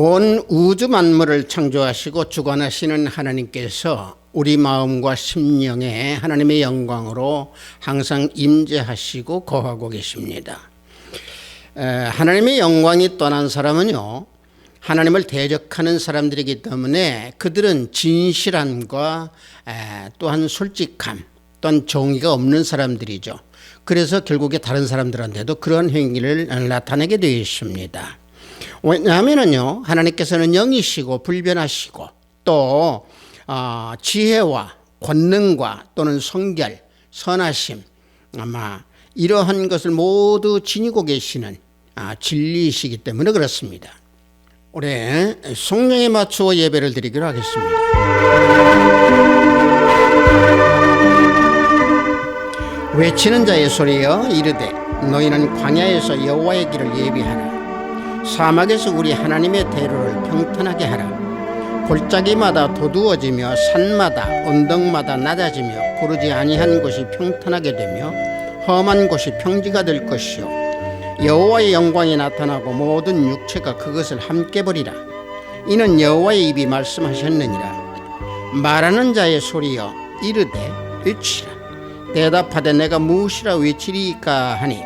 온 우주 만물을 창조하시고 주관하시는 하나님께서 우리 마음과 심령에 하나님의 영광으로 항상 임재하시고 거하고 계십니다. 하나님의 영광이 떠난 사람은요, 하나님을 대적하는 사람들이기 때문에 그들은 진실함과 또한 솔직함 또한 정의가 없는 사람들이죠. 그래서 결국에 다른 사람들한테도 그런 행위를 나타내게 되어 있습니다. 왜냐하면요, 하나님께서는 영이시고 불변하시고 또 지혜와 권능과 또는 성결, 선하심, 아마 이러한 것을 모두 지니고 계시는 진리이시기 때문에 그렇습니다. 올해 성령에 맞추어 예배를 드리기로 하겠습니다. 외치는 자의 소리여 이르되 너희는 광야에서 여호와의 길을 예비하라. 사막에서 우리 하나님의 대로를 평탄하게 하라. 골짜기마다 도두어지며 산마다 언덕마다 낮아지며 고르지 아니한 곳이 평탄하게 되며 험한 곳이 평지가 될 것이요 여호와의 영광이 나타나고 모든 육체가 그것을 함께 보리라. 이는 여호와의 입이 말씀하셨느니라. 말하는 자의 소리여 이르되 외치라. 대답하되 내가 무엇이라 외치리이까 하니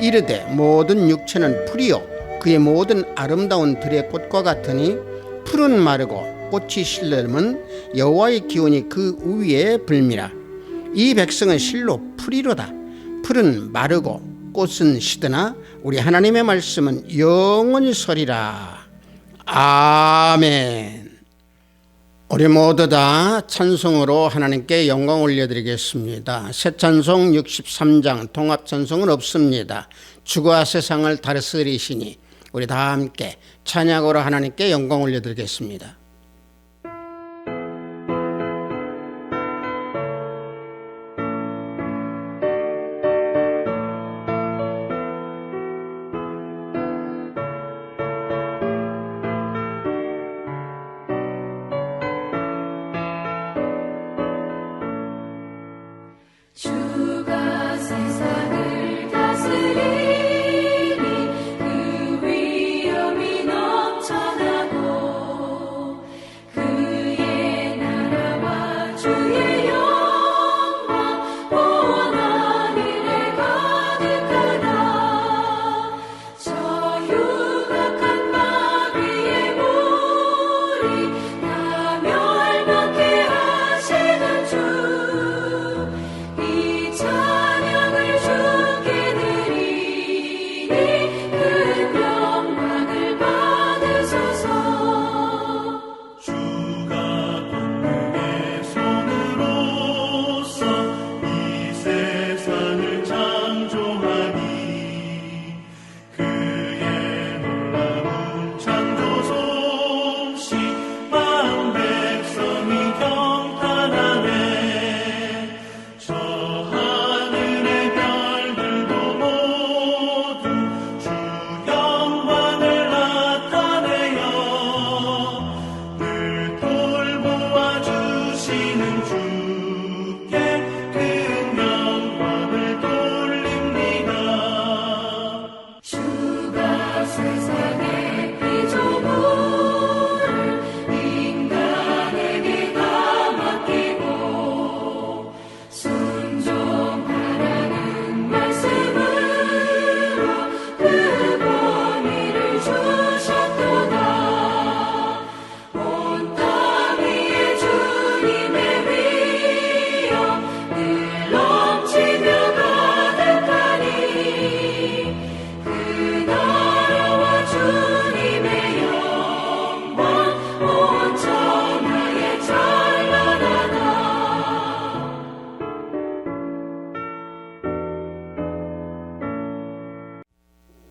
이르되 모든 육체는 풀이요 그의 모든 아름다운 들의 꽃과 같으니 풀은 마르고 꽃이 실려면 여호와의 기운이 그 위에 불미라. 이 백성은 실로 풀이로다. 풀은 마르고 꽃은 시드나 우리 하나님의 말씀은 영원히 서리라. 아멘. 우리 모두 다 찬송으로 하나님께 영광 올려드리겠습니다. 새 찬송 63장 통합 찬송은 없습니다. 주가 세상을 다스리시니 우리 다 함께 찬양으로 하나님께 영광 올려드리겠습니다.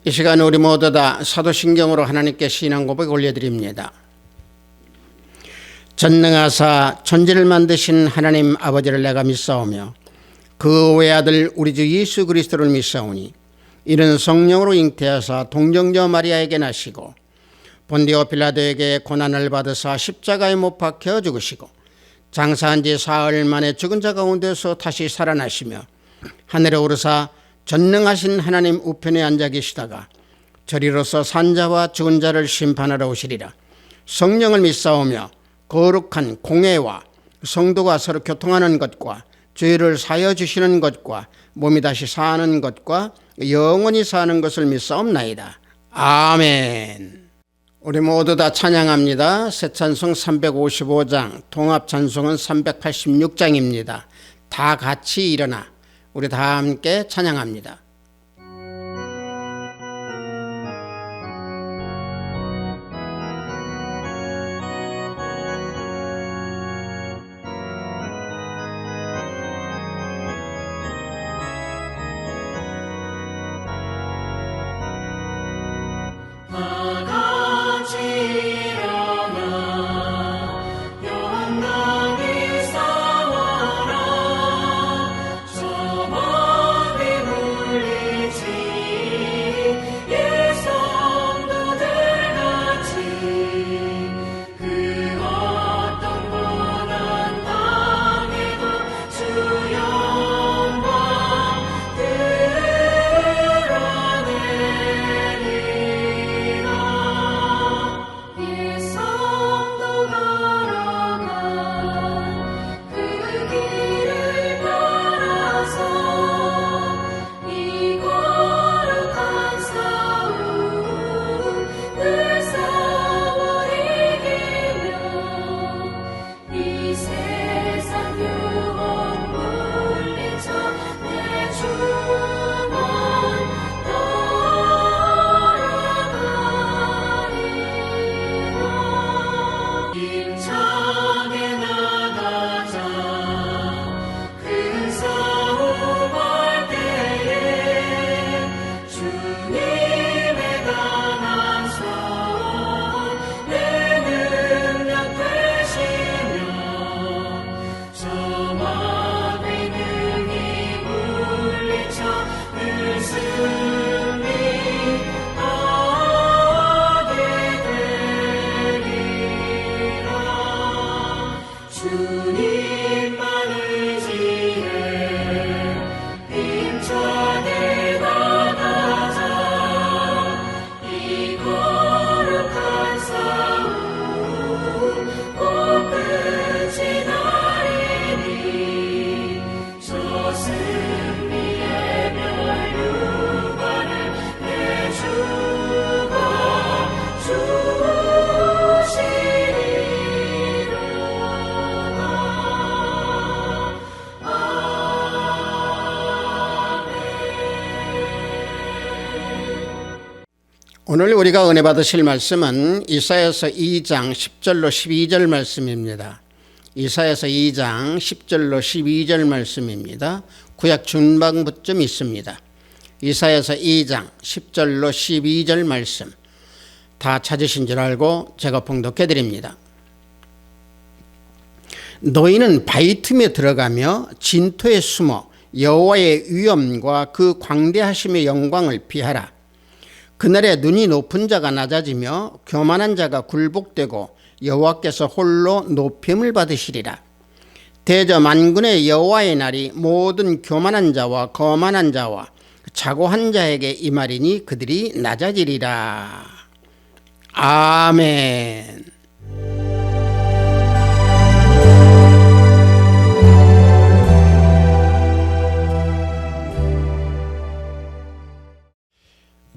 이 시간 우리 모두 다 사도신경으로 하나님께 신앙 고백 올려드립니다. 전능하사 천지를 만드신 하나님 아버지를 내가 믿사오며 그 외아들 우리 주 예수 그리스도를 믿사오니 이는 성령으로 잉태하사 동정녀 마리아에게 나시고 본디오 빌라도에게 고난을 받으사 십자가에 못 박혀 죽으시고 장사한 지 사흘 만에 죽은 자 가운데서 다시 살아나시며 하늘에 오르사 전능하신 하나님 우편에 앉아 계시다가 저리로서 산자와 죽은 자를 심판하러 오시리라. 성령을 믿사오며 거룩한 공회와 성도가 서로 교통하는 것과 죄를 사하여 주시는 것과 몸이 다시 사는 것과 영원히 사는 것을 믿사옵나이다. 아멘. 우리 모두 다 찬양합니다. 새 찬송 355장, 통합 찬송은 386장입니다. 다 같이 일어나 우리 다 함께 찬양합니다. 오늘 우리가 은혜 받으실 말씀은 이사야서 2장 10절로 12절 말씀입니다. 이사야서 2장 10절로 12절 말씀입니다. 구약 중반부쯤 있습니다. 이사야서 2장 10절로 12절 말씀 다 찾으신 줄 알고 제가 봉독해 드립니다. 너희는 바위 틈에 들어가며 진토에 숨어 여호와의 위엄과 그 광대하심의 영광을 피하라. 그날에 눈이 높은 자가 낮아지며 교만한 자가 굴복되고 여호와께서 홀로 높임을 받으시리라. 대저 만군의 여호와의 날이 모든 교만한 자와 거만한 자와 자고한 자에게 임하리니 그들이 낮아지리라. 아멘.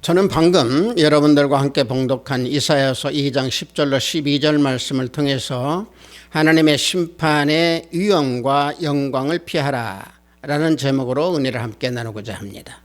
저는 방금 여러분들과 함께 봉독한 이사야서 2장 10절로 12절 말씀을 통해서 하나님의 심판의 위엄과 영광을 피하라 라는 제목으로 은혜를 함께 나누고자 합니다.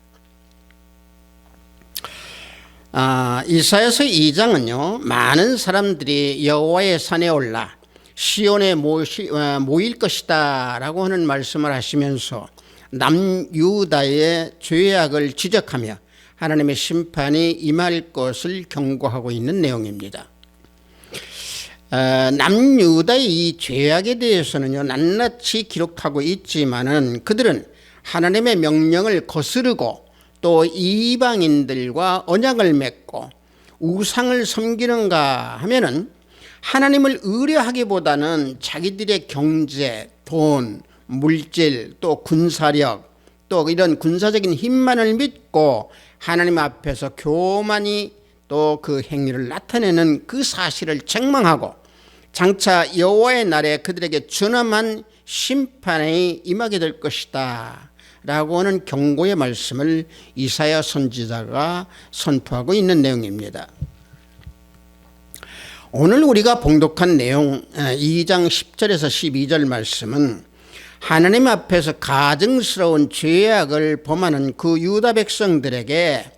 이사야서 2장은요, 많은 사람들이 여호와의 산에 올라 시온에 모일 것이다 라고 하는 말씀을 하시면서 남유다의 죄악을 지적하며 하나님의 심판이 임할 것을 경고하고 있는 내용입니다. 남유다의 이 죄악에 대해서는요, 낱낱이 기록하고 있지만은 그들은 하나님의 명령을 거스르고 또 이방인들과 언약을 맺고 우상을 섬기는가 하면은 하나님을 의뢰하기보다는 자기들의 경제, 돈, 물질, 또 군사력, 또 이런 군사적인 힘만을 믿고 하나님 앞에서 교만히 또 그 행위를 나타내는 그 사실을 책망하고 장차 여호와의 날에 그들에게 준엄한 심판에 임하게 될 것이다 라고 하는 경고의 말씀을 이사야 선지자가 선포하고 있는 내용입니다. 오늘 우리가 봉독한 내용 2장 10절에서 12절 말씀은 하나님 앞에서 가증스러운 죄악을 범하는 그 유다 백성들에게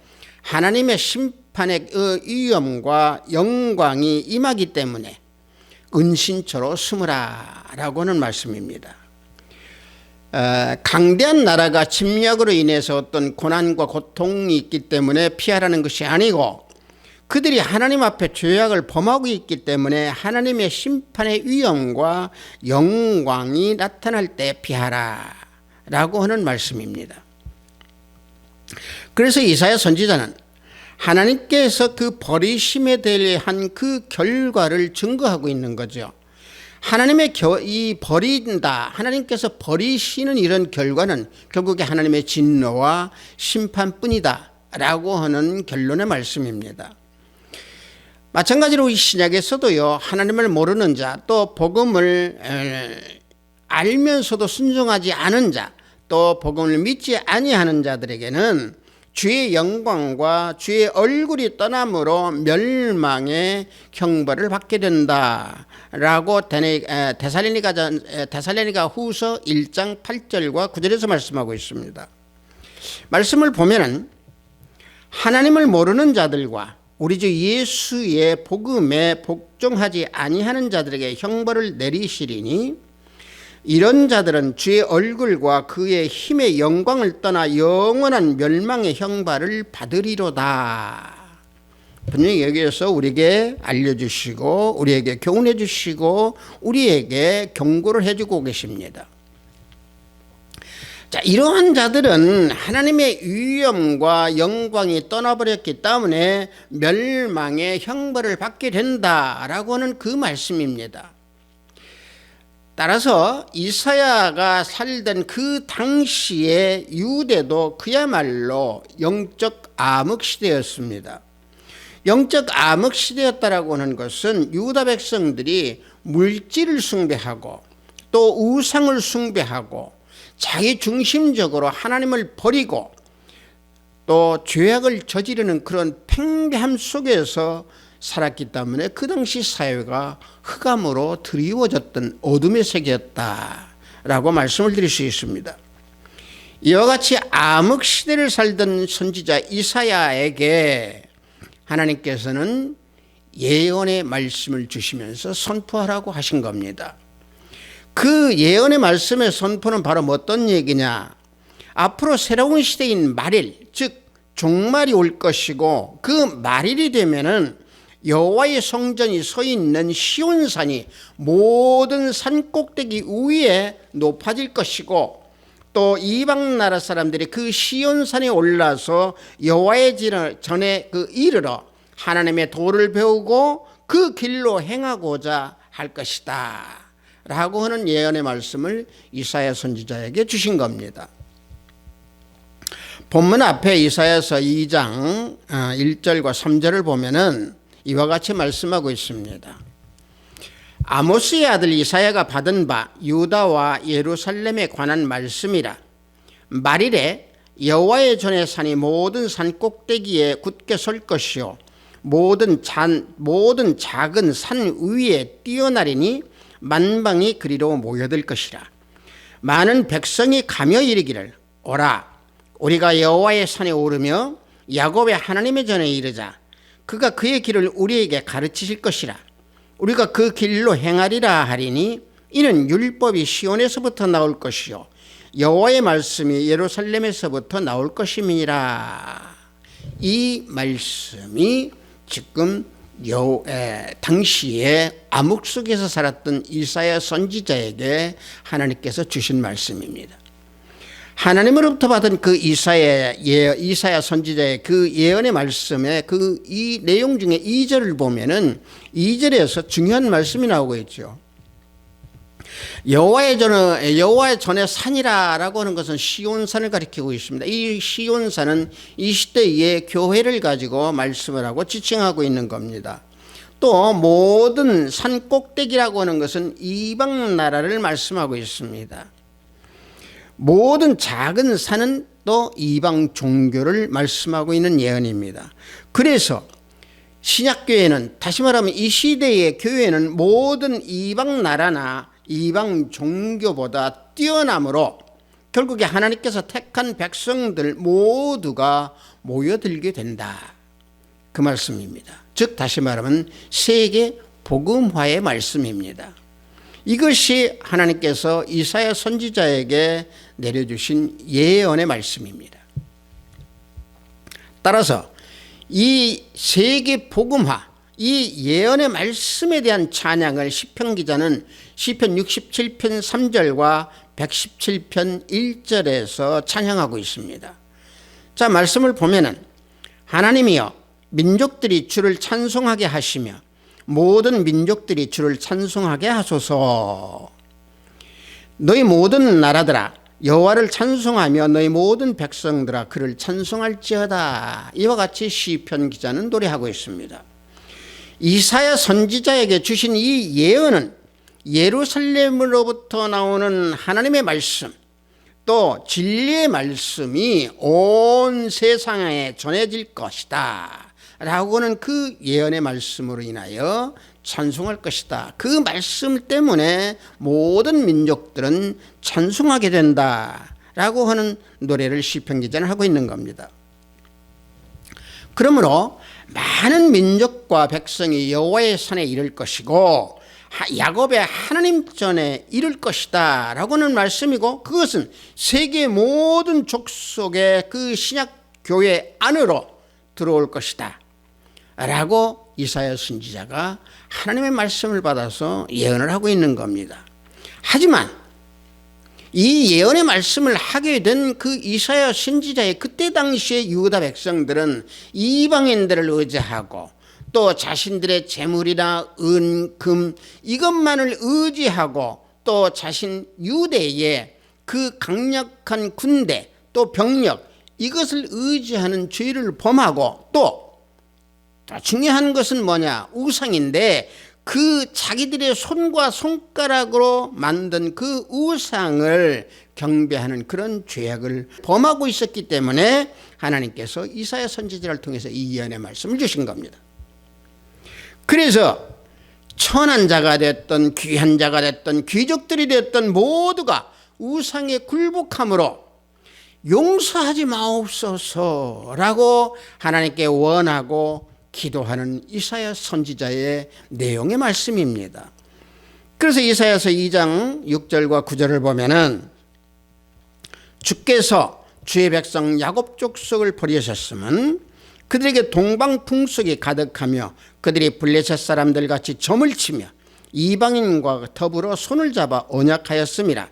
하나님의 심판의 위엄과 영광이 임하기 때문에 은신처로 숨으라 라고 하는 말씀입니다. 강대한 나라가 침략으로 인해서 어떤 고난과 고통이 있기 때문에 피하라는 것이 아니고 그들이 하나님 앞에 죄악을 범하고 있기 때문에 하나님의 심판의 위엄과 영광이 나타날 때 피하라 라고 하는 말씀입니다. 그래서 이사야 선지자는 하나님께서 그 버리심에 대한 그 결과를 증거하고 있는 거죠. 하나님의 이 버린다, 하나님께서 버리시는 이런 결과는 결국에 하나님의 진노와 심판뿐이다 라고 하는 결론의 말씀입니다. 마찬가지로 이 신약에서도요, 하나님을 모르는 자, 또 복음을 알면서도 순종하지 않은 자, 또 복음을 믿지 아니하는 자들에게는 주의 영광과 주의 얼굴이 떠남으로 멸망의 형벌을 받게 된다라고 데살로니가 후서 1장 8절과 9절에서 말씀하고 있습니다. 말씀을 보면은 하나님을 모르는 자들과 우리 주 예수의 복음에 복종하지 아니하는 자들에게 형벌을 내리시리니 이런 자들은 주의 얼굴과 그의 힘의 영광을 떠나 영원한 멸망의 형벌을 받으리로다. 분명히 여기에서 우리에게 알려주시고 우리에게 교훈해 주시고 우리에게 경고를 해주고 계십니다. 자, 이러한 자들은 하나님의 위엄과 영광이 떠나버렸기 때문에 멸망의 형벌을 받게 된다라고 하는 그 말씀입니다. 따라서 이사야가 살던 그 당시의 유대도 그야말로 영적 암흑 시대였습니다. 영적 암흑 시대였다라고 하는 것은 유다 백성들이 물질을 숭배하고 또 우상을 숭배하고 자기 중심적으로 하나님을 버리고 또 죄악을 저지르는 그런 팽배함 속에서 살았기 때문에 그 당시 사회가 흑암으로 드리워졌던 어둠의 세계였다라고 말씀을 드릴 수 있습니다. 이와 같이 암흑 시대를 살던 선지자 이사야에게 하나님께서는 예언의 말씀을 주시면서 선포하라고 하신 겁니다. 그 예언의 말씀의 선포는 바로 어떤 얘기냐? 앞으로 새로운 시대인 말일, 즉 종말이 올 것이고 그 말일이 되면은 여호와의 성전이 서 있는 시온산이 모든 산 꼭대기 위에 높아질 것이고 또 이방 나라 사람들이 그 시온산에 올라서 여호와의 전에 이르러 하나님의 도를 배우고 그 길로 행하고자 할 것이다 라고 하는 예언의 말씀을 이사야 선지자에게 주신 겁니다. 본문 앞에 이사야서 2장 1절과 3절을 보면은 이와 같이 말씀하고 있습니다. 아모스의 아들 이사야가 받은 바 유다와 예루살렘에 관한 말씀이라. 말일에 여호와의 전의 산이 모든 산 꼭대기에 굳게 설 것이요 모든 작은 산 위에 뛰어나리니 만방이 그리로 모여들 것이라. 많은 백성이 가며 이르기를 오라 우리가 여호와의 산에 오르며 야곱의 하나님의 전에 이르자. 그가 그의 길을 우리에게 가르치실 것이라. 우리가 그 길로 행하리라 하리니 이는 율법이 시온에서부터 나올 것이요 여호와의 말씀이 예루살렘에서부터 나올 것임이니라. 이 말씀이 지금 당시에 암흑 속에서 살았던 이사야 선지자에게 하나님께서 주신 말씀입니다. 하나님으로부터 받은 그 이사야 선지자의 그 예언의 말씀에 이 내용 중에 2절을 보면은 2절에서 중요한 말씀이 나오고 있죠. 여호와의 전의 산이라고 하는 것은 시온산을 가리키고 있습니다. 이 시온산은 이 시대의 교회를 가지고 말씀을 하고 지칭하고 있는 겁니다. 또 모든 산 꼭대기라고 하는 것은 이방 나라를 말씀하고 있습니다. 모든 작은 산은 또 이방 종교를 말씀하고 있는 예언입니다. 그래서 신약교회는, 다시 말하면 이 시대의 교회는 모든 이방 나라나 이방 종교보다 뛰어남으로 결국에 하나님께서 택한 백성들 모두가 모여들게 된다, 그 말씀입니다. 즉 다시 말하면 세계 복음화의 말씀입니다. 이것이 하나님께서 이사야 선지자에게 내려주신 예언의 말씀입니다. 따라서 이 세계 복음화, 이 예언의 말씀에 대한 찬양을 시편 기자는 시편 67편 3절과 117편 1절에서 찬양하고 있습니다. 자, 말씀을 보면은 하나님이여 민족들이 주를 찬송하게 하시며 모든 민족들이 주를 찬송하게 하소서. 너희 모든 나라들아 여호와를 찬송하며 너희 모든 백성들아 그를 찬송할지어다. 이와 같이 시편 기자는 노래하고 있습니다. 이사야 선지자에게 주신 이 예언은 예루살렘으로부터 나오는 하나님의 말씀, 또 진리의 말씀이 온 세상에 전해질 것이다 라고는 그 예언의 말씀으로 인하여 찬송할 것이다. 그 말씀 때문에 모든 민족들은 찬송하게 된다 라고 하는 노래를 시편 기자는 하고 있는 겁니다. 그러므로 많은 민족과 백성이 여호와의 산에 이를 것이고 야곱의 하나님 전에 이를 것이다 라고는 말씀이고, 그것은 세계 모든 족속의 그 신약교회 안으로 들어올 것이다 라고 이사야 선지자가 하나님의 말씀을 받아서 예언을 하고 있는 겁니다. 하지만 이 예언의 말씀을 하게 된 그 이사야 선지자의 그때 당시의 유다 백성들은 이방인들을 의지하고 또 자신들의 재물이나 은, 금 이것만을 의지하고 또 자신 유대의 그 강력한 군대 또 병력 이것을 의지하는 죄를 범하고 또 중요한 것은 뭐냐, 우상인데 그 자기들의 손과 손가락으로 만든 그 우상을 경배하는 그런 죄악을 범하고 있었기 때문에 하나님께서 이사야 선지자를 통해서 이 예언의 말씀을 주신 겁니다. 그래서 천한 자가 됐던 귀한 자가 됐던 귀족들이 됐던 모두가 우상에 굴복함으로 용서하지 마옵소서라고 하나님께 원하고 기도하는 이사야 선지자의 내용의 말씀입니다. 그래서 이사야서 2장 6절과 9절을 보면은 주께서 주의 백성 야곱 족속을 버리셨으면 그들에게 동방풍속이 가득하며 그들이 블레셋 사람들 같이 점을 치며 이방인과 더불어 손을 잡아 언약하였음이라.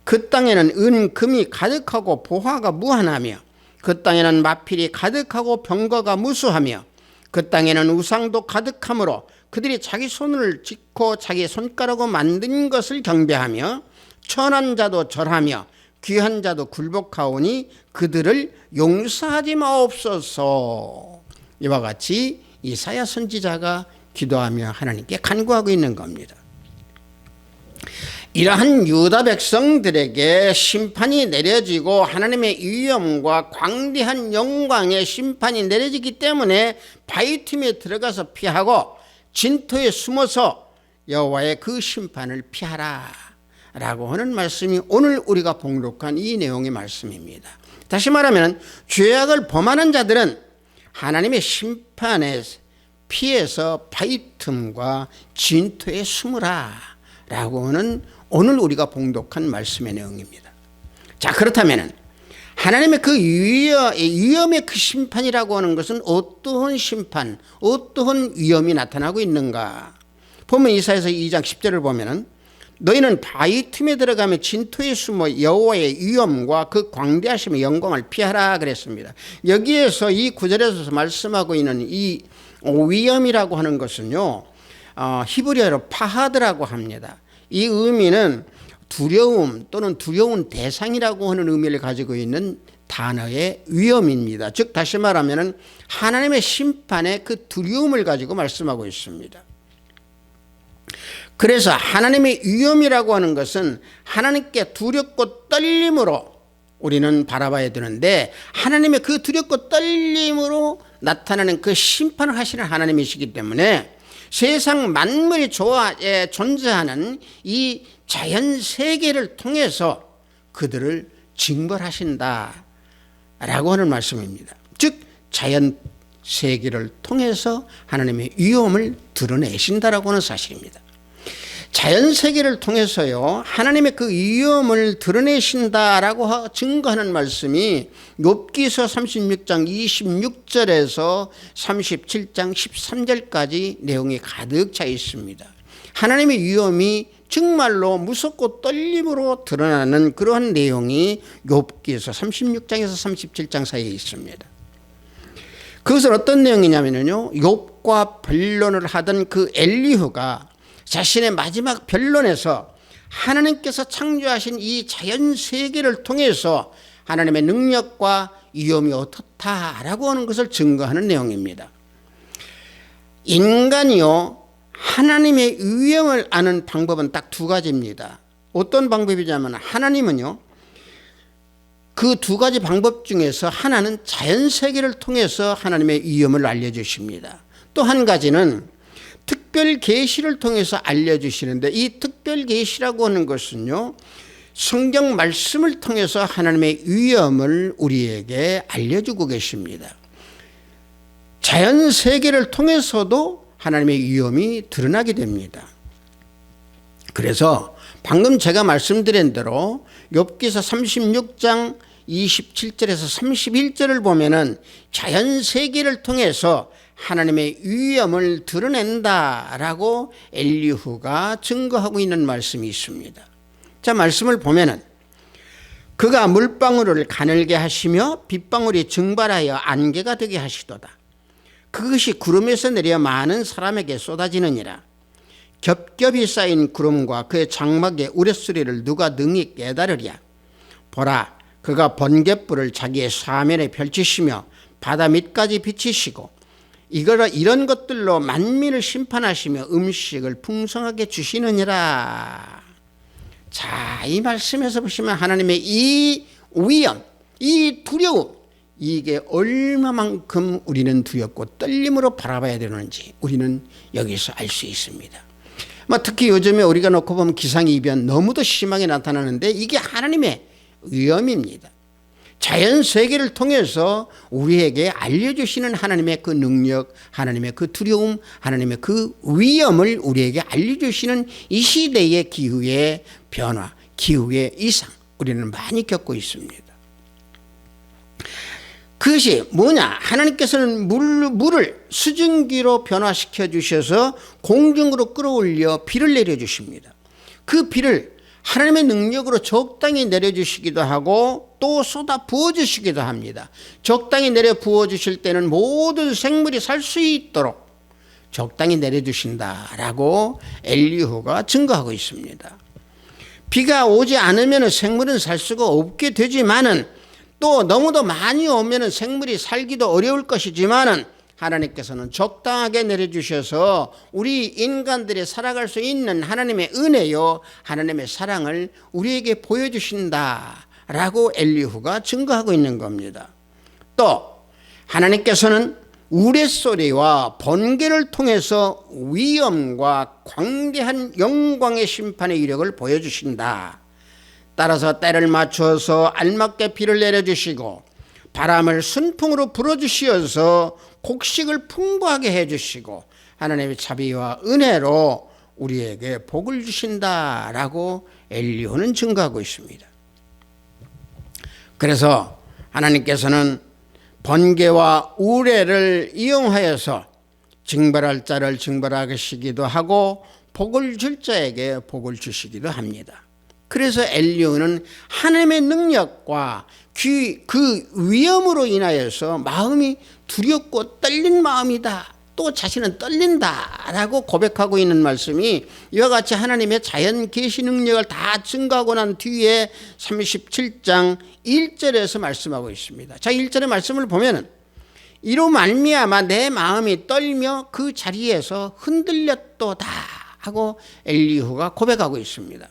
그 땅에는 은, 금이 가득하고 보화가 무한하며 그 땅에는 마필이 가득하고 병거가 무수하며 그 땅에는 우상도 가득하므로 그들이 자기 손을 짓고 자기 손가락으로 만든 것을 경배하며 천한 자도 절하며 귀한 자도 굴복하오니 그들을 용서하지 마옵소서. 이와 같이 이사야 선지자가 기도하며 하나님께 간구하고 있는 겁니다. 이러한 유다 백성들에게 심판이 내려지고 하나님의 위엄과 광대한 영광의 심판이 내려지기 때문에 바위 틈에 들어가서 피하고 진토에 숨어서 여호와의 그 심판을 피하라 라고 하는 말씀이 오늘 우리가 봉독한 이 내용의 말씀입니다. 다시 말하면 죄악을 범하는 자들은 하나님의 심판에 피해서 바위 틈과 진토에 숨으라 라고 하는 오늘 우리가 봉독한 말씀의 내용입니다. 자, 그렇다면 하나님의 그 위엄의 그 심판이라고 하는 것은 어떠한 심판, 어떠한 위엄이 나타나고 있는가? 보면 이사야서 2장 10절을 보면은 너희는 바위 틈에 들어가며 진토에 숨어 여호와의 위엄과 그 광대하심의 영광을 피하라 그랬습니다. 여기에서 이 구절에서 말씀하고 있는 이 위엄이라고 하는 것은요, 히브리어로 파하드라고 합니다. 이 의미는 두려움 또는 두려운 대상이라고 하는 의미를 가지고 있는 단어의 위험입니다. 즉 다시 말하면 하나님의 심판의 그 두려움을 가지고 말씀하고 있습니다. 그래서 하나님의 위험이라고 하는 것은 하나님께 두렵고 떨림으로 우리는 바라봐야 되는데, 하나님의 그 두렵고 떨림으로 나타나는 그 심판을 하시는 하나님이시기 때문에 세상 만물이 존재하는 이 자연 세계를 통해서 그들을 징벌하신다 라고 하는 말씀입니다. 즉 자연 세계를 통해서 하나님의 위엄을 드러내신다라고 하는 사실입니다. 자연 세계를 통해서요 하나님의 그 위엄을 드러내신다라고 증거하는 말씀이 욥기서 36장 26절에서 37장 13절까지 내용이 가득 차 있습니다. 하나님의 위엄이 정말로 무섭고 떨림으로 드러나는 그러한 내용이 욥기서 36장에서 37장 사이에 있습니다. 그것은 어떤 내용이냐면요, 욥과 변론을 하던 그 엘리후가 자신의 마지막 변론에서 하나님께서 창조하신 이 자연 세계를 통해서 하나님의 능력과 위엄이 어떻다라고 하는 것을 증거하는 내용입니다. 인간이요 하나님의 위엄을 아는 방법은 딱 두 가지입니다. 어떤 방법이냐면 하나님은요 그 두 가지 방법 중에서 하나는 자연 세계를 통해서 하나님의 위엄을 알려주십니다. 또 한 가지는 특별 계시를 통해서 알려주시는데, 이 특별 계시라고 하는 것은요 성경 말씀을 통해서 하나님의 위엄을 우리에게 알려주고 계십니다. 자연 세계를 통해서도 하나님의 위엄이 드러나게 됩니다. 그래서 방금 제가 말씀드린 대로 욥기서 36장 27절에서 31절을 보면은 자연 세계를 통해서 하나님의 위엄을 드러낸다라고 엘리후가 증거하고 있는 말씀이 있습니다. 자, 말씀을 보면은 그가 물방울을 가늘게 하시며 빗방울이 증발하여 안개가 되게 하시도다. 그것이 구름에서 내려 많은 사람에게 쏟아지느니라. 겹겹이 쌓인 구름과 그의 장막의 우레소리를 누가 능히 깨달으랴. 보라, 그가 번갯불을 자기의 사면에 펼치시며 바다 밑까지 비치시고 이런 것들로 만민을 심판하시며 음식을 풍성하게 주시느니라. 자, 이 말씀에서 보시면 하나님의 이 위엄, 이 두려움, 이게 얼마만큼 우리는 두렵고 떨림으로 바라봐야 되는지 우리는 여기서 알 수 있습니다. 특히 요즘에 우리가 놓고 보면 기상이변 너무도 심하게 나타나는데 이게 하나님의 위엄입니다. 자연 세계를 통해서 우리에게 알려주시는 하나님의 그 능력, 하나님의 그 두려움, 하나님의 그 위엄을 우리에게 알려주시는 이 시대의 기후의 변화, 기후의 이상, 우리는 많이 겪고 있습니다. 그것이 뭐냐? 하나님께서는 물을 수증기로 변화시켜 주셔서 공중으로 끌어올려 비를 내려주십니다. 그 비를 하나님의 능력으로 적당히 내려주시기도 하고 또 쏟아 부어주시기도 합니다. 적당히 내려 부어주실 때는 모든 생물이 살 수 있도록 적당히 내려주신다라고 엘리후가 증거하고 있습니다. 비가 오지 않으면 생물은 살 수가 없게 되지만은 또 너무도 많이 오면 생물이 살기도 어려울 것이지만은 하나님께서는 적당하게 내려주셔서 우리 인간들이 살아갈 수 있는 하나님의 은혜요, 하나님의 사랑을 우리에게 보여주신다라고 엘리후가 증거하고 있는 겁니다. 또 하나님께서는 우레소리와 번개를 통해서 위엄과 광대한 영광의 심판의 이력을 보여주신다. 따라서 때를 맞춰서 알맞게 비를 내려주시고 바람을 순풍으로 불어주시어서 곡식을 풍부하게 해주시고 하나님의 자비와 은혜로 우리에게 복을 주신다라고 엘리후는 증거하고 있습니다. 그래서 하나님께서는 번개와 우레를 이용하여서 징벌할 자를 징벌하시기도 하고 복을 줄 자에게 복을 주시기도 합니다. 그래서 엘리후는 하나님의 능력과 그 위엄으로 인하여서 마음이 두렵고 떨린 마음이다, 또 자신은 떨린다라고 고백하고 있는 말씀이 이와 같이 하나님의 자연 계시 능력을 다 증거하고 난 뒤에 37장 1절에서 말씀하고 있습니다. 자, 1절의 말씀을 보면은 이로 말미암아 내 마음이 떨며 그 자리에서 흔들렸도다 하고 엘리후가 고백하고 있습니다.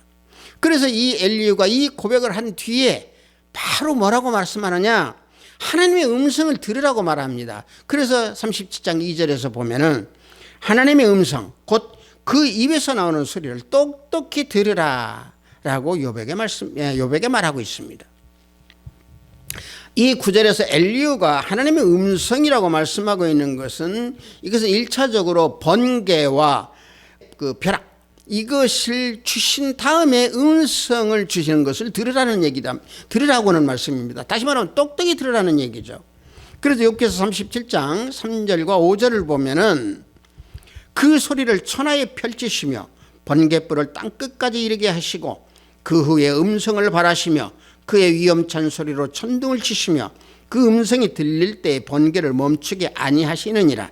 그래서 이 엘리후가 이 고백을 한 뒤에 바로 뭐라고 말씀하느냐, 하나님의 음성을 들으라고 말합니다. 그래서 37장 2절에서 보면은 하나님의 음성, 곧 그 입에서 나오는 소리를 똑똑히 들으라 라고 요백에 말하고 있습니다. 이 구절에서 엘리후가 하나님의 음성이라고 말씀하고 있는 것은 이것은 1차적으로 번개와 그 벼락, 이것을 주신 다음에 음성을 주시는 것을 들으라는 얘기다. 들으라고는 말씀입니다. 다시 말하면 똑똑히 들으라는 얘기죠. 그래서 욥기서 37장 3절과 5절을 보면은 그 소리를 천하에 펼치시며 번갯불을 땅끝까지 이르게 하시고 그 후에 음성을 발하시며 그의 위엄찬 소리로 천둥을 치시며 그 음성이 들릴 때에 번개를 멈추게 아니하시느니라.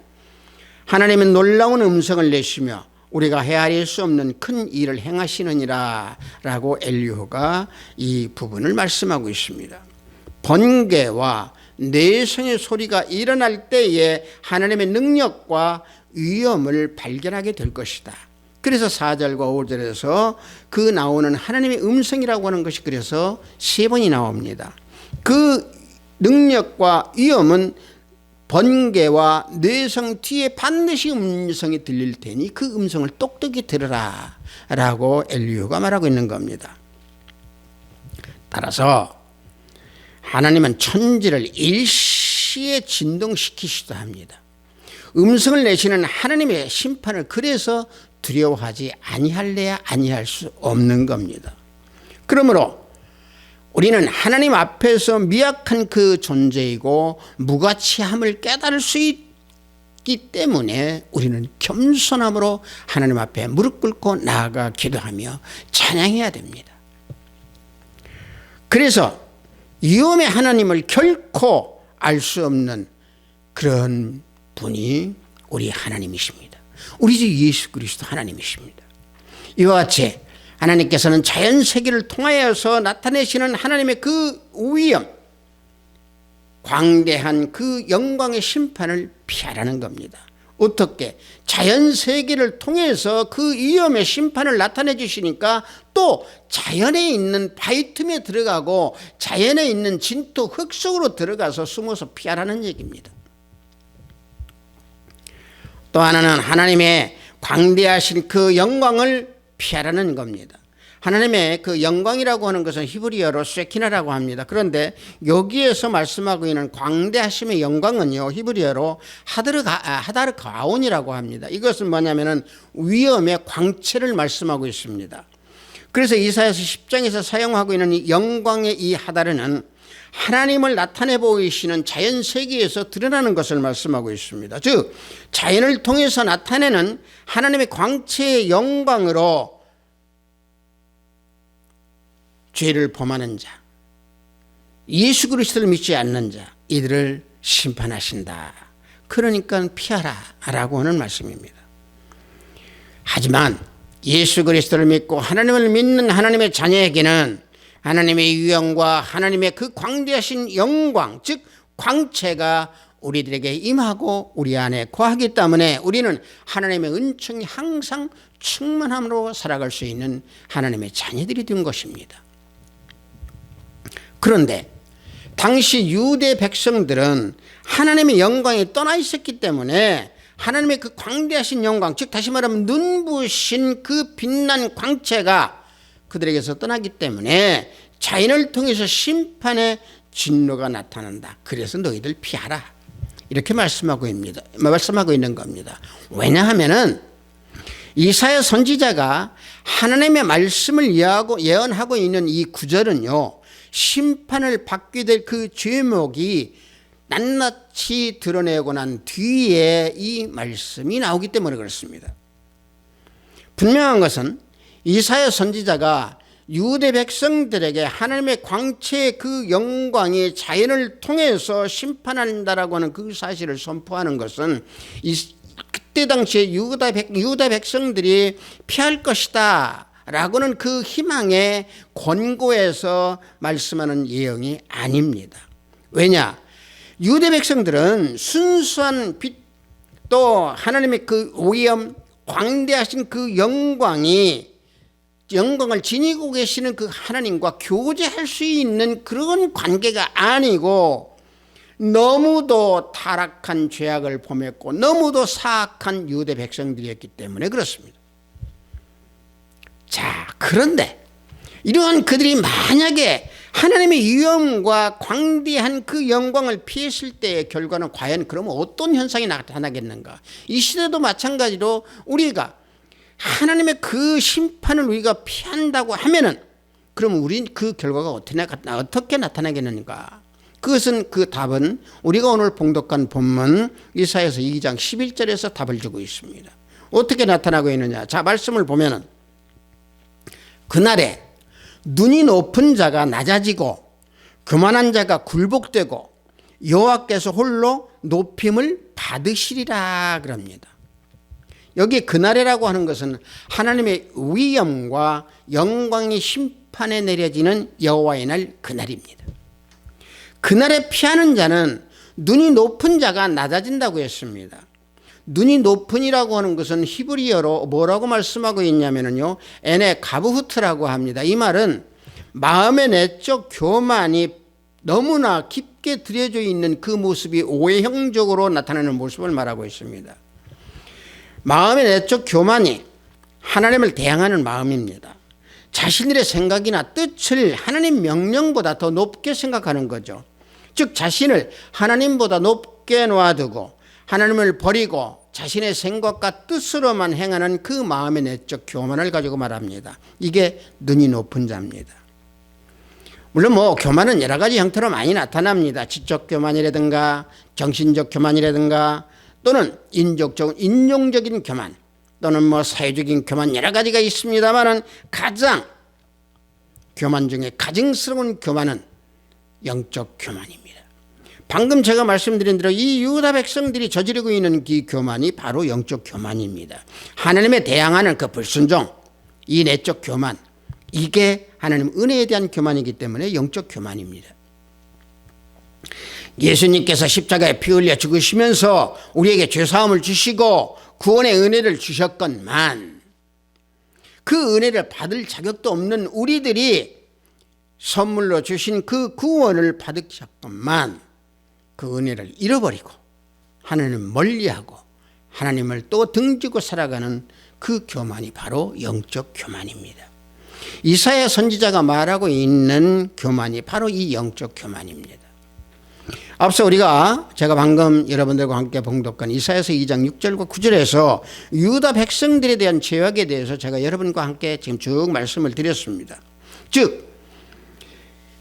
하나님은 놀라운 음성을 내시며 우리가 헤아릴 수 없는 큰 일을 행하시느니라 라고 엘리후가 이 부분을 말씀하고 있습니다. 번개와 내성의 소리가 일어날 때에 하나님의 능력과 위엄을 발견하게 될 것이다. 그래서 4절과 5절에서 그 나오는 하나님의 음성이라고 하는 것이 그래서 3번이 나옵니다. 그 능력과 위엄은 번개와 뇌성 뒤에 반드시 음성이 들릴 테니 그 음성을 똑똑히 들으라 라고 엘리후가 말하고 있는 겁니다. 따라서 하나님은 천지를 일시에 진동시키시기도 합니다. 음성을 내시는 하나님의 심판을 그래서 두려워하지 아니할래야 아니할 수 없는 겁니다. 그러므로 우리는 하나님 앞에서 미약한 그 존재이고 무가치함을 깨달을 수 있기 때문에 우리는 겸손함으로 하나님 앞에 무릎 꿇고 나아가 기도하며 찬양해야 됩니다. 그래서 위엄의 하나님을 결코 알 수 없는 그런 분이 우리 하나님이십니다. 우리 주 예수 그리스도 하나님이십니다. 이와 같이 하나님께서는 자연 세계를 통하여서 나타내시는 하나님의 그 위엄, 광대한 그 영광의 심판을 피하라는 겁니다. 어떻게? 자연 세계를 통해서 그 위엄의 심판을 나타내 주시니까 또 자연에 있는 바위 틈에 들어가고 자연에 있는 진토 흙 속으로 들어가서 숨어서 피하라는 얘기입니다. 또 하나는 하나님의 광대하신 그 영광을 피하라는 겁니다. 하나님의 그 영광이라고 하는 것은 히브리어로 쉐키나라고 합니다. 그런데 여기에서 말씀하고 있는 광대하심의 영광은요, 히브리어로 하다르가온이라고 합니다. 이것은 뭐냐면은 위엄의 광채를 말씀하고 있습니다. 그래서 이사야서 10장에서 사용하고 있는 이 영광의 이 하다르는 하나님을 나타내 보이시는 자연 세계에서 드러나는 것을 말씀하고 있습니다. 즉 자연을 통해서 나타내는 하나님의 광채의 영광으로 죄를 범하는 자, 예수 그리스도를 믿지 않는 자, 이들을 심판하신다. 그러니까 피하라 라고 하는 말씀입니다. 하지만 예수 그리스도를 믿고 하나님을 믿는 하나님의 자녀에게는 하나님의 위엄과 하나님의 그 광대하신 영광, 즉 광채가 우리들에게 임하고 우리 안에 거하기 때문에 우리는 하나님의 은총이 항상 충만함으로 살아갈 수 있는 하나님의 자녀들이 된 것입니다. 그런데 당시 유대 백성들은 하나님의 영광이 떠나 있었기 때문에 하나님의 그 광대하신 영광, 즉 다시 말하면 눈부신 그 빛난 광채가 그들에게서 떠나기 때문에 자연을 통해서 심판의 진노가 나타난다. 그래서 너희들 피하라. 이렇게 말씀하고 있는 겁니다. 왜냐하면은 이사야 선지자가 하나님의 말씀을 예언하고 있는 이 구절은요, 심판을 받게 될 그 죄목이 낱낱이 드러내고 난 뒤에 이 말씀이 나오기 때문에 그렇습니다. 분명한 것은 이사야 선지자가 유대 백성들에게 하나님의 광채의 그 영광이 자연을 통해서 심판한다라고 하는 그 사실을 선포하는 것은 그때 당시에 유다 백성들이 피할 것이다 라고는 그 희망의 권고에서 말씀하는 예언이 아닙니다. 왜냐? 유대 백성들은 순수한 빛, 또 하나님의 그 위엄, 광대하신 그 영광을 지니고 계시는 그 하나님과 교제할 수 있는 그런 관계가 아니고 너무도 타락한 죄악을 범했고 너무도 사악한 유대 백성들이었기 때문에 그렇습니다. 자, 그런데 이러한 그들이 만약에 하나님의 위엄과 광대한 그 영광을 피했을 때의 결과는 과연 그러면 어떤 현상이 나타나겠는가? 이 시대도 마찬가지로 우리가 하나님의 그 심판을 우리가 피한다고 하면은 그럼 우린 그 결과가 어떻게 나타나겠는가? 그것은 그 답은 우리가 오늘 봉독한 본문 이사야서 2장 11절에서 답을 주고 있습니다. 어떻게 나타나고 있느냐? 자, 말씀을 보면은 그날에 눈이 높은 자가 낮아지고 교만한 자가 굴복되고 여호와께서 홀로 높임을 받으시리라 그럽니다. 여기 그날이라고 하는 것은 하나님의 위엄과 영광이 심판에 내려지는 여호와의 날 그날입니다. 그날에 피하는 자는 눈이 높은 자가 낮아진다고 했습니다. 눈이 높은이라고 하는 것은 히브리어로 뭐라고 말씀하고 있냐면요, 에네 가브후트라고 합니다. 이 말은 마음의 내적 교만이 너무나 깊게 들여져 있는 그 모습이 오해형적으로 나타나는 모습을 말하고 있습니다. 마음의 내적 교만이 하나님을 대항하는 마음입니다. 자신들의 생각이나 뜻을 하나님 명령보다 더 높게 생각하는 거죠. 즉 자신을 하나님보다 높게 놔두고 하나님을 버리고 자신의 생각과 뜻으로만 행하는 그 마음의 내적 교만을 가지고 말합니다. 이게 눈이 높은 자입니다. 물론 교만은 여러 가지 형태로 많이 나타납니다. 지적 교만이라든가 정신적 교만이라든가 또는 인종적인 교만 또는 사회적인 교만 여러 가지가 있습니다만은 가장 교만 중에 가증스러운 교만은 영적 교만입니다. 방금 제가 말씀드린 대로 이 유다 백성들이 저지르고 있는 이 교만이 바로 영적 교만입니다. 하나님에 대항하는 그 불순종, 이 내적 교만, 이게 하나님 은혜에 대한 교만이기 때문에 영적 교만입니다. 예수님께서 십자가에 피 흘려 죽으시면서 우리에게 죄사함을 주시고 구원의 은혜를 주셨건만 그 은혜를 받을 자격도 없는 우리들이 선물로 주신 그 구원을 받으셨건만 그 은혜를 잃어버리고 하나님을 멀리하고 하나님을 또 등지고 살아가는 그 교만이 바로 영적 교만입니다. 이사야 선지자가 말하고 있는 교만이 바로 이 영적 교만입니다. 앞서 제가 방금 여러분들과 함께 봉독한 이사야서 2장 6절과 9절에서 유다 백성들에 대한 죄악에 대해서 제가 여러분과 함께 지금 쭉 말씀을 드렸습니다. 즉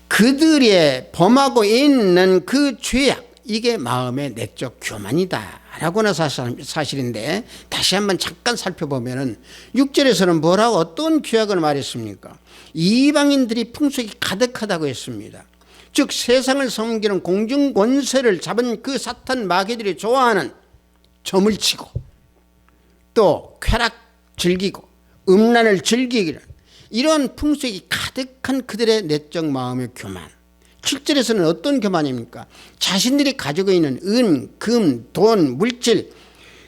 그들의 범하고 있는 그 죄악, 이게 마음의 내적 교만이다 라고 하는 사실인데 다시 한번 잠깐 살펴보면 6절에서는 뭐라고 어떤 죄악을 말했습니까? 이방인들이 풍속이 가득하다고 했습니다. 즉 세상을 섬기는 공중 권세를 잡은 그 사탄 마귀들이 좋아하는 점을 치고 또 쾌락 즐기고 음란을 즐기기는 이런 풍속이 가득한 그들의 내적 마음의 교만. 7절에서는 어떤 교만입니까? 자신들이 가지고 있는 은, 금, 돈, 물질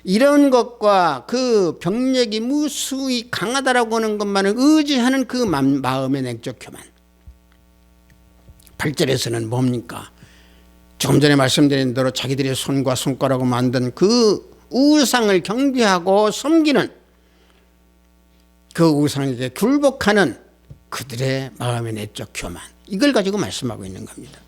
이런 것과 그 병력이 무수히 강하다라고 하는 것만을 의지하는 그 마음의 내적 교만. 8절에서는 뭡니까? 조금 전에 말씀드린 대로 자기들의 손과 손가락으로 만든 그 우상을 경배하고 섬기는 그 우상에게 굴복하는 그들의 마음의 내적 교만, 이걸 가지고 말씀하고 있는 겁니다.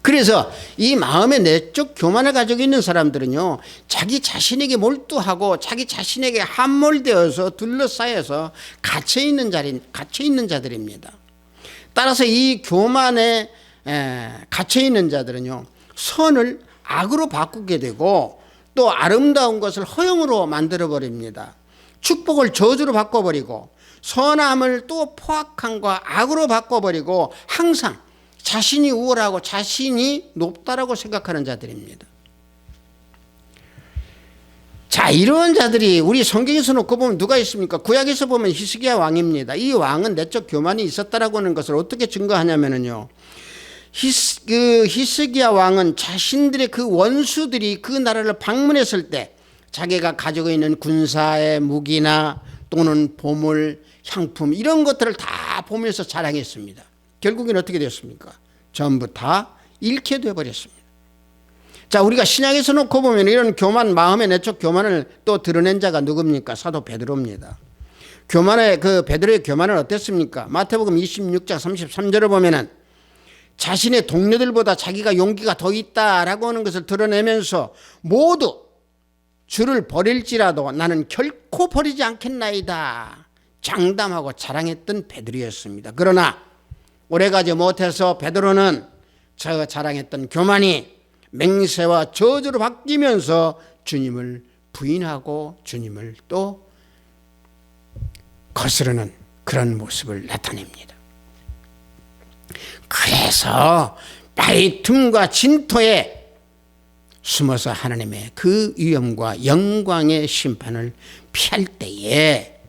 그래서 이 마음의 내적 교만을 가지고 있는 사람들은요, 자기 자신에게 몰두하고 자기 자신에게 함몰되어서 둘러싸여서 갇혀있는 자들입니다. 따라서 이 교만에 갇혀있는 자들은요, 선을 악으로 바꾸게 되고 또 아름다운 것을 허영으로 만들어버립니다. 축복을 저주로 바꿔버리고 선함을 또 포악함과 악으로 바꿔버리고 항상 자신이 우월하고 자신이 높다라고 생각하는 자들입니다. 자, 이런 자들이 우리 성경에서 놓고 보면 누가 있습니까? 구약에서 보면 히스기야 왕입니다. 이 왕은 내적 교만이 있었다라고 하는 것을 어떻게 증거하냐면요, 히스기야 왕은 자신들의 그 원수들이 그 나라를 방문했을 때 자기가 가지고 있는 군사의 무기나 또는 보물, 향품 이런 것들을 다 보면서 자랑했습니다. 결국엔 어떻게 됐습니까? 전부 다 잃게 되어버렸습니다. 자, 우리가 신약에서 놓고 보면 이런 교만, 마음의 내적 교만을 또 드러낸 자가 누굽니까? 사도 베드로입니다. 베드로의 교만은 어땠습니까? 마태복음 26장 33절을 보면은 자신의 동료들보다 자기가 용기가 더 있다라고 하는 것을 드러내면서 모두 주를 버릴지라도 나는 결코 버리지 않겠나이다 장담하고 자랑했던 베드로였습니다. 그러나 오래가지 못해서 베드로는 저 자랑했던 교만이 맹세와 저주로 바뀌면서 주님을 부인하고 주님을 또 거스르는 그런 모습을 나타냅니다. 그래서 바위 틈과 진토에 숨어서 하나님의 그 위엄과 영광의 심판을 피할 때에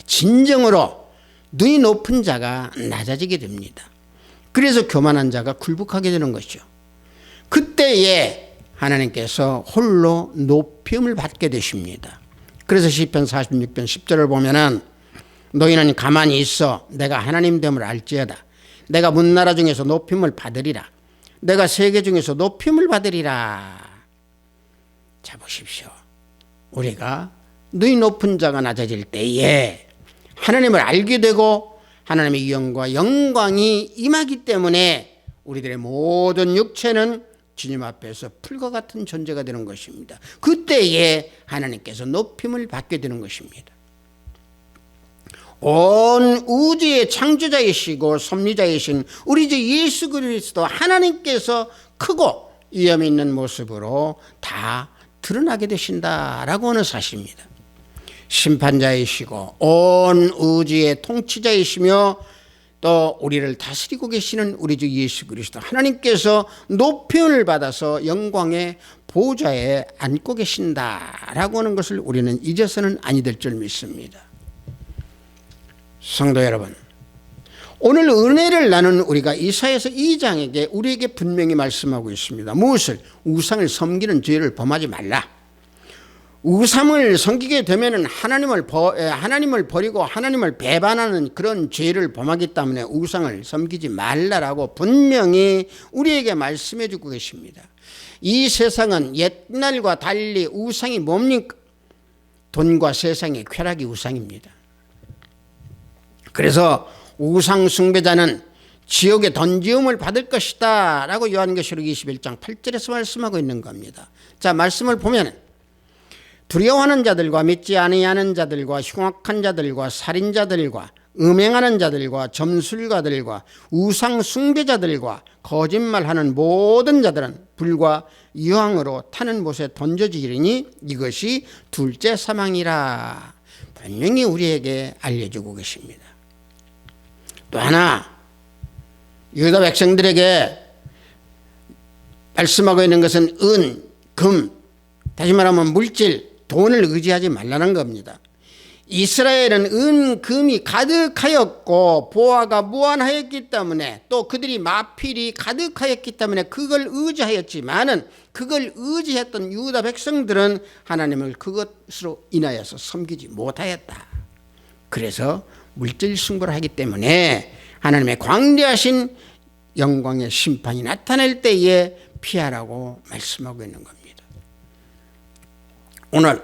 진정으로 눈이 높은 자가 낮아지게 됩니다. 그래서 교만한 자가 굴복하게 되는 것이죠. 그때에 하나님께서 홀로 높임을 받게 되십니다. 그래서 시편 46편 10절을 보면은 너희는 가만히 있어 내가 하나님 됨을 알지어다. 내가 문나라 중에서 높임을 받으리라. 내가 세계 중에서 높임을 받으리라. 자, 보십시오. 우리가 눈이 높은 자가 낮아질 때에 하나님을 알게 되고 하나님의 위엄과 영광이 임하기 때문에 우리들의 모든 육체는 주님 앞에서 풀과 같은 존재가 되는 것입니다. 그때에 하나님께서 높임을 받게 되는 것입니다. 온 우주의 창조자이시고 섭리자이신 우리 주 예수 그리스도 하나님께서 크고 위엄 있는 모습으로 다 드러나게 되신다라고 하는 사실입니다. 심판자이시고 온 우주의 통치자이시며 또 우리를 다스리고 계시는 우리 주 예수 그리스도 하나님께서 높임을 받아서 영광의 보좌에 앉고 계신다라고 하는 것을 우리는 잊어서는 아니 될 줄 믿습니다. 성도 여러분, 오늘 은혜를 나눈 우리가 이사야서 2장에게 우리에게 분명히 말씀하고 있습니다. 무엇을? 우상을 섬기는 죄를 범하지 말라. 우상을 섬기게 되면 하나님을 버리고 하나님을 배반하는 그런 죄를 범하기 때문에 우상을 섬기지 말라라고 분명히 우리에게 말씀해 주고 계십니다. 이 세상은 옛날과 달리 우상이 뭡니까? 돈과 세상의 쾌락이 우상입니다. 그래서 우상 숭배자는 지옥에 던지움을 받을 것이다 라고 요한계시록 21장 8절에서 말씀하고 있는 겁니다. 자, 말씀을 보면 두려워하는 자들과 믿지 아니하는 자들과 흉악한 자들과 살인자들과 음행하는 자들과 점술가들과 우상 숭배자들과 거짓말하는 모든 자들은 불과 유황으로 타는 못에 던져지리니 이것이 둘째 사망이라 분명히 우리에게 알려주고 계십니다. 또 하나 유다 백성들에게 말씀하고 있는 것은 은, 금, 다시 말하면 물질, 돈을 의지하지 말라는 겁니다. 이스라엘은 은, 금이 가득하였고 보화가 무한하였기 때문에 또 그들이 마필이 가득하였기 때문에 그걸 의지하였지만은 그걸 의지했던 유다 백성들은 하나님을 그것으로 인하여서 섬기지 못하였다. 그래서 물질 승부를 하기 때문에 하나님의 광대하신 영광의 심판이 나타날 때에 피하라고 말씀하고 있는 겁니다. 오늘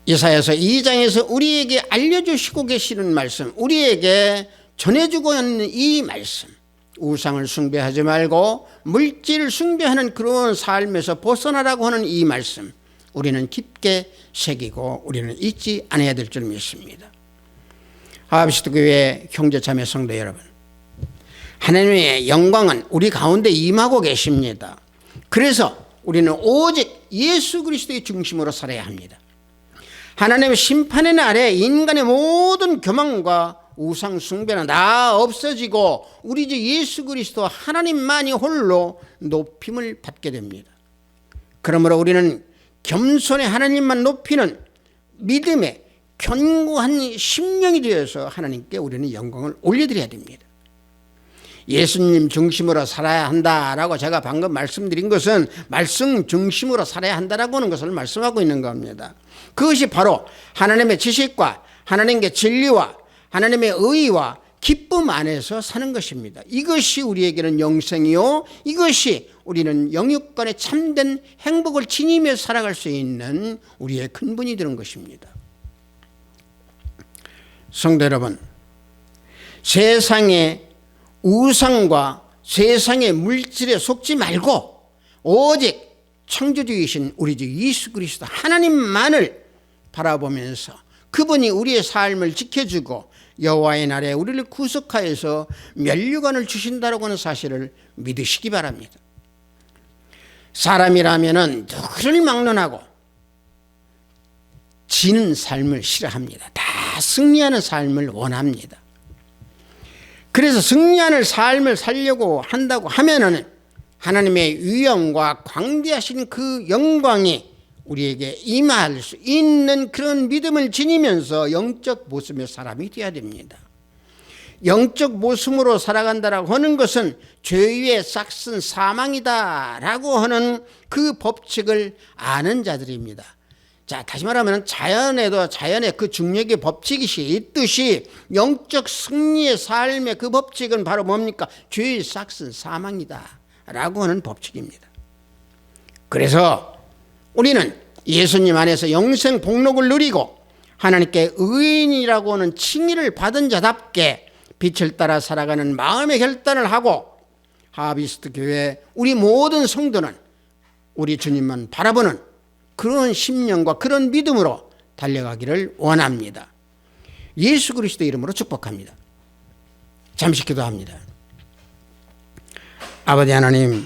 이사야서 2장에서 우리에게 알려주시고 계시는 말씀, 우리에게 전해주고 있는 이 말씀, 우상을 숭배하지 말고 물질을 숭배하는 그런 삶에서 벗어나라고 하는 이 말씀, 우리는 깊게 새기고 우리는 잊지 않아야 될 줄 믿습니다. 하합시도교회 형제자매 성도 여러분, 하나님의 영광은 우리 가운데 임하고 계십니다. 그래서 우리는 오직 예수 그리스도의 중심으로 살아야 합니다. 하나님의 심판의 날에 인간의 모든 교만과 우상 숭배는 다 없어지고 우리 주 예수 그리스도 하나님만이 홀로 높임을 받게 됩니다. 그러므로 우리는 겸손히 하나님만 높이는 믿음의 견고한 심령이 되어서 하나님께 우리는 영광을 올려드려야 됩니다. 예수님 중심으로 살아야 한다라고 제가 방금 말씀드린 것은 말씀 중심으로 살아야 한다라고 하는 것을 말씀하고 있는 겁니다. 그것이 바로 하나님의 지식과 하나님의 진리와 하나님의 의와 기쁨 안에서 사는 것입니다. 이것이 우리에게는 영생이요, 이것이 우리는 영육간의 참된 행복을 지니며 살아갈 수 있는 우리의 근본이 되는 것입니다. 성도 여러분, 세상의 우상과 세상의 물질에 속지 말고 오직 창조주이신 우리 주 예수 그리스도 하나님만을 바라보면서 그분이 우리의 삶을 지켜주고 여호와의 날에 우리를 구속하여서 면류관을 주신다라고 하는 사실을 믿으시기 바랍니다. 사람이라면 누구를 막론하고 지는 삶을 싫어합니다. 다 승리하는 삶을 원합니다. 그래서 승리하는 삶을 살려고 한다고 하면은 하나님의 위엄과 광대하신 그 영광이 우리에게 임할 수 있는 그런 믿음을 지니면서 영적 모습의 사람이 되어야 됩니다. 영적 모습으로 살아간다라고 하는 것은 죄의 싹슨 사망이다라고 하는 그 법칙을 아는 자들입니다. 자, 다시 말하면 자연에도 자연의 그 중력의 법칙이 있듯이 영적 승리의 삶의 그 법칙은 바로 뭡니까? 죄의 싹슨 사망이다 라고 하는 법칙입니다. 그래서 우리는 예수님 안에서 영생 복록을 누리고 하나님께 의인이라고 하는 칭의를 받은 자답게 빛을 따라 살아가는 마음의 결단을 하고 하비스트 교회 우리 모든 성도는 우리 주님만 바라보는 그런 심령과 그런 믿음으로 달려가기를 원합니다. 예수 그리스도 이름으로 축복합니다. 잠시 기도합니다. 아버지 하나님,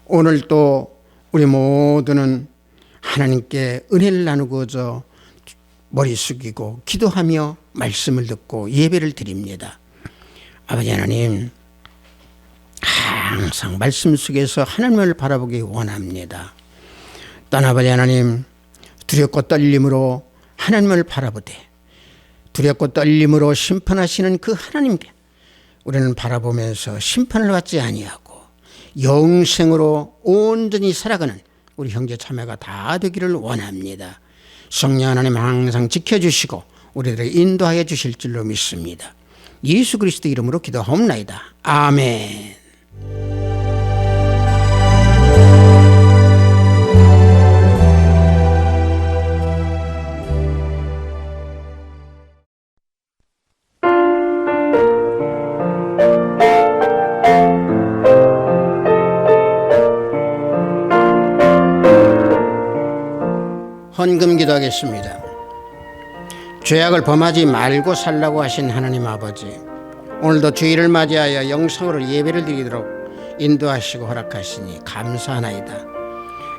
오늘 또 우리 모두는 하나님께 은혜를 나누고자 머리 숙이고 기도하며 말씀을 듣고 예배를 드립니다. 아버지 하나님, 항상 말씀 속에서 하나님을 바라보기 원합니다. 또한 아버지 하나님, 두렵고 떨림으로 하나님을 바라보되 두렵고 떨림으로 심판하시는 그 하나님께 우리는 바라보면서 심판을 받지 아니하고 영생으로 온전히 살아가는 우리 형제 자매가 다 되기를 원합니다. 성령 하나님 항상 지켜주시고 우리들을 인도하여 주실 줄로 믿습니다. 예수 그리스도 이름으로 기도하옵나이다. 아멘. 헌금 기도하겠습니다. 죄악을 범하지 말고 살라고 하신 하나님 아버지, 오늘도 주일을 맞이하여 영상으로 예배를 드리도록 인도하시고 허락하시니 감사하나이다.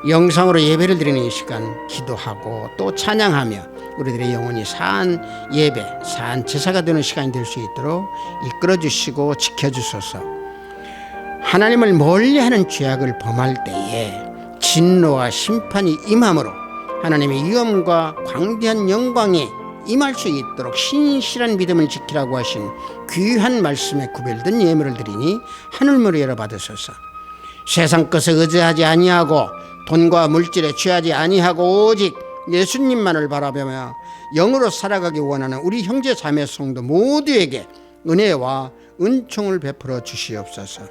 영상으로 예배를 드리는 이 시간 기도하고 또 찬양하며 우리들의 영혼이 사한 예배, 사한 제사가 되는 시간이 될 수 있도록 이끌어주시고 지켜주소서. 하나님을 멀리하는 죄악을 범할 때에 진노와 심판이 임함으로 하나님의 위엄과 광대한 영광이 임할 수 있도록 신실한 믿음을 지키라고 하신 귀한 말씀에 구별된 예물을 드리니 하늘문을 열어 받으소서. 세상 것에 의지하지 아니하고 돈과 물질에 취하지 아니하고 오직 예수님만을 바라보며 영으로 살아가기 원하는 우리 형제 자매 성도 모두에게 은혜와 은총을 베풀어 주시옵소서.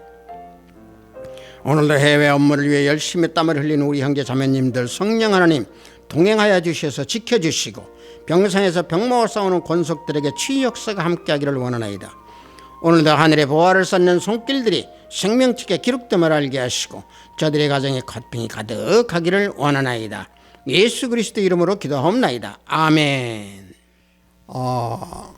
오늘도 해외 업무를 위해 열심히 땀을 흘리는 우리 형제 자매님들 성령 하나님 동행하여 주셔서 지켜주시고 병상에서 병마와 싸우는 권속들에게 치유 역사가 함께하기를 원하나이다. 오늘도 하늘의 보화를 쌓는 손길들이 생명책에 기록됨을 알게 하시고 저들의 가정에 겉병이 가득하기를 원하나이다. 예수 그리스도 이름으로 기도하옵나이다. 아멘.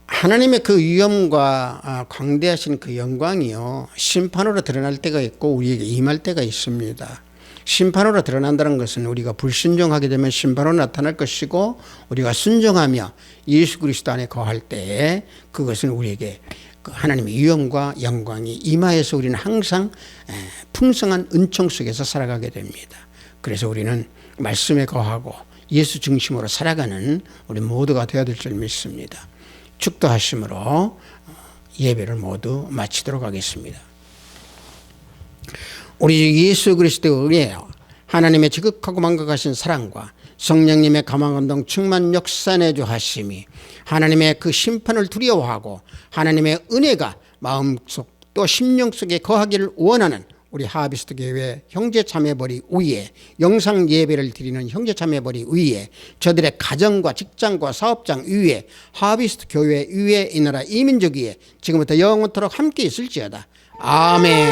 하나님의 그 위엄과 광대하신 그 영광이요, 심판으로 드러날 때가 있고 우리에게 임할 때가 있습니다. 심판으로 드러난다는 것은 우리가 불순종하게 되면 심판으로 나타날 것이고, 우리가 순종하며 예수 그리스도 안에 거할 때에 그것은 우리에게 하나님의 위엄과 영광이 임하여서 우리는 항상 풍성한 은총 속에서 살아가게 됩니다. 그래서 우리는 말씀에 거하고 예수 중심으로 살아가는 우리 모두가 되어야 될 줄 믿습니다. 축도하심으로 예배를 모두 마치도록 하겠습니다. 우리 예수 그리스도의 하나님의 지극하고 만극하신 사랑과 성령님의 감화감동 충만 역사내주 하심이 하나님의 그 심판을 두려워하고 하나님의 은혜가 마음속 또 심령 속에 거하기를 원하는 우리 하비스트 교회 형제자매벌이 위에 영상 예배를 드리는 형제자매벌이 위에 저들의 가정과 직장과 사업장 위에 하비스트 교회 위에 이 나라 이민족 위에 지금부터 영원토록 함께 있을지어다. 아멘.